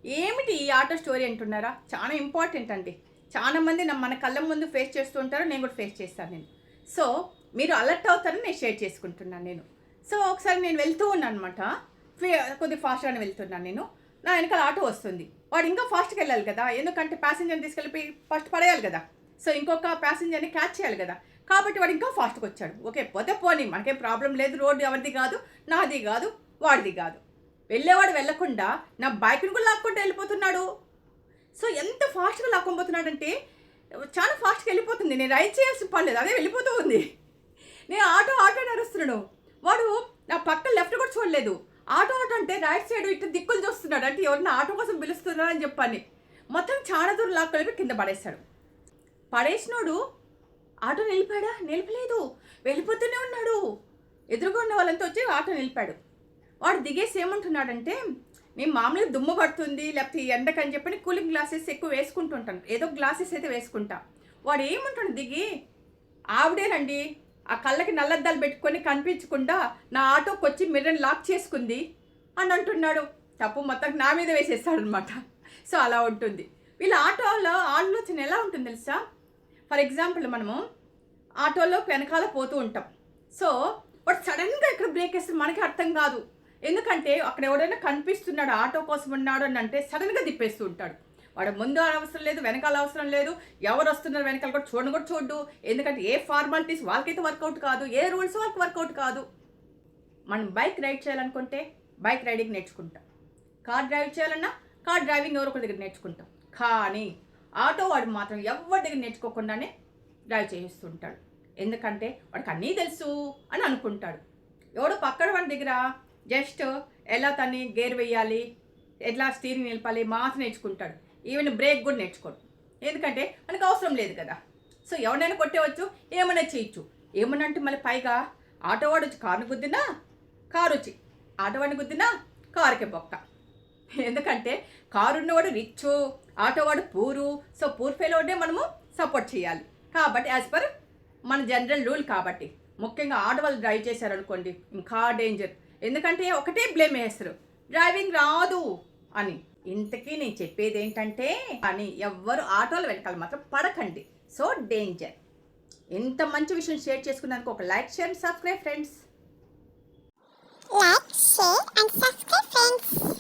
ఏమిటి ఈ auto story అంటున్నారా? చాలా ఇంపార్టెంట్ అండి. చాలా మంది మన కళ్ళ ముందు ఫేస్ చేస్తూ ఉంటారు. నేను కూడా ఫేస్ చేస్తాను నేను. సో, మీరు అలర్ట్ అవుతారని నేను షేర్ చేసుకుంటున్నాను నేను. సో, ఒకసారి నేను వెళ్తూ ఉన్నాను అనమాట. కొద్దిగా ఫాస్ట్‌గానే వెళ్తున్నాను నేను. నా వెనకాల ఆటో వస్తుంది. వాడు ఇంకా ఫాస్ట్‌గా వెళ్ళాలి కదా! ఎందుకంటే ప్యాసింజర్‌ని తీసుకెళ్ళిపోయి ఫస్ట్ పడేయాలి కదా! సో, ఇంకొక ప్యాసింజర్‌ని క్యాచ్ చేయాలి కదా! కాబట్టి వాడు ఇంకా ఫాస్ట్‌గా వచ్చాడు. ఓకే. పోతే పోనీ మనకేం ప్రాబ్లమ్ లేదు. రోడ్డు ఎవరిది కాదు, నాది కాదు, వాడిది కాదు. వెళ్ళేవాడు వెళ్ళకుండా నా బైక్‌ని కూడా లాక్కుంటూ వెళ్ళిపోతున్నాడు. సో, ఎంత ఫాస్ట్‌గా లాక్కొని పోతున్నాడంటే చాలా ఫాస్ట్‌గా వెళ్ళిపోతుంది. నేను రైడ్ చేయాల్సిన పని లేదు. అదే వెళ్ళిపోతూ ఉంది. నేను ఆటో ఆటో అని అరుస్తున్నాను. వాడు నా పక్కన లెఫ్ట్ కూడా చూడలేదు. ఆటో ఆటో అంటే రైట్ సైడ్ ఇటు దిక్కులు చూస్తున్నాడు. అంటే ఎవరైనా ఆటో కోసం పిలుస్తున్నారని చెప్పని. మొత్తం చాలా దూరం లాక్కెళ్ళి కింద పడేశాడు. పడేసినోడు ఆటో నిలిపాడా? నిలపలేదు. వెళ్ళిపోతూనే ఉన్నాడు. ఎదురుగా ఉన్న వాళ్ళంతా వచ్చి ఆటో నిలిపాడు. వాడు దిగేసి ఏమంటున్నాడంటే, నేను మామూలుగా దుమ్ము పడుతుంది లేకపోతే ఎండకని చెప్పని కూలింగ్ గ్లాసెస్ ఎక్కువ వేసుకుంటూ ఉంటాను. ఏదో గ్లాసెస్ అయితే వేసుకుంటా. వాడు ఏమంటాడు దిగి, ఆవిడేనండి ఆ కళ్ళకి నల్లద్దాలు పెట్టుకొని కనిపించకుండా నా ఆటోకి వచ్చి మిర్రర్ని లాక్ చేసుకుంది అని అంటున్నాడు. తప్పు మొత్తం నా మీద వేసేస్తాడనమాట. సో అలా ఉంటుంది. వీళ్ళ ఆటోలో ఆలోచన ఎలా ఉంటుంది తెలుసా? ఫర్ ఎగ్జాంపుల్ మనము ఆటోలో వెనకాల పోతూ ఉంటాం. సో వాడు సడన్గా ఇక్కడ బ్రేక్ వేస్తే మనకి అర్థం కాదు. ఎందుకంటే అక్కడ ఎవడైనా కనిపిస్తున్నాడు ఆటో కోసం ఉన్నాడు అని అంటే సడన్గా తిప్పేస్తూ ఉంటాడు. వాడు ముందు అవసరం లేదు, వెనకాల అవసరం లేదు, ఎవరు వస్తున్నారు వెనకాల కూడా చూడు. ఎందుకంటే ఏ ఫార్మాలిటీస్ వాళ్ళకైతే వర్కౌట్ కాదు, ఏ రూల్స్ వాళ్ళకి వర్కౌట్ కాదు. మనం బైక్ రైడ్ చేయాలనుకుంటే బైక్ రైడింగ్ నేర్చుకుంటాం. కార్ డ్రైవ్ చేయాలన్నా కార్ డ్రైవింగ్ ఎవరో ఒకరి దగ్గర నేర్చుకుంటాం. కానీ ఆటో వాడు మాత్రం ఎవరి దగ్గర నేర్చుకోకుండానే డ్రైవ్ చేయిస్తుంటాడు. ఎందుకంటే వాడికి అన్నీ తెలుసు అని అనుకుంటాడు. ఎవడో పక్కన వాడి దగ్గర జస్ట్ ఎలా తన్ని గేర్ వేయాలి, ఎట్లా స్టీరింగ్ నిలపాలి మాత్రం నేర్చుకుంటాడు. ఈవెన్ బ్రేక్ కూడా నేర్చుకోడు. ఎందుకంటే మనకు అవసరం లేదు కదా. సో ఎవరైనా కొట్టేవచ్చు, ఏమైనా చేయొచ్చు. ఏమన్నా అంటే మళ్ళీ పైగా ఆటోవాడు వచ్చి కారుని గుద్దినా, కారు వచ్చి ఆటోవాడిని గుద్దినా కారుకే బొక్క. ఎందుకంటే కారు ఉన్నవాడు రిచ్చు, ఆటోవాడు పూరు. సో పూర్ ఫెయిల్నే మనము సపోర్ట్ చేయాలి. కాబట్టి యాజ్ పర్ మన జనరల్ రూల్. కాబట్టి ముఖ్యంగా ఆడవాళ్ళు డ్రైవ్ చేశారనుకోండి ఇంకా డేంజర్. ఎందుకంటే ఒకటే బ్లేమ్ వేస్తారు, డ్రైవింగ్ రాదు అని. ఇంతకీ నేను చెప్పేది ఏంటంటే అని ఎవ్వరు ఆటోలు వెనకాల మాత్రం పడకండి. So danger. ఇంత మంచి విషయం షేర్ చేసుకున్నందుకు ఒక like, share, subscribe friends. Like, share and subscribe friends.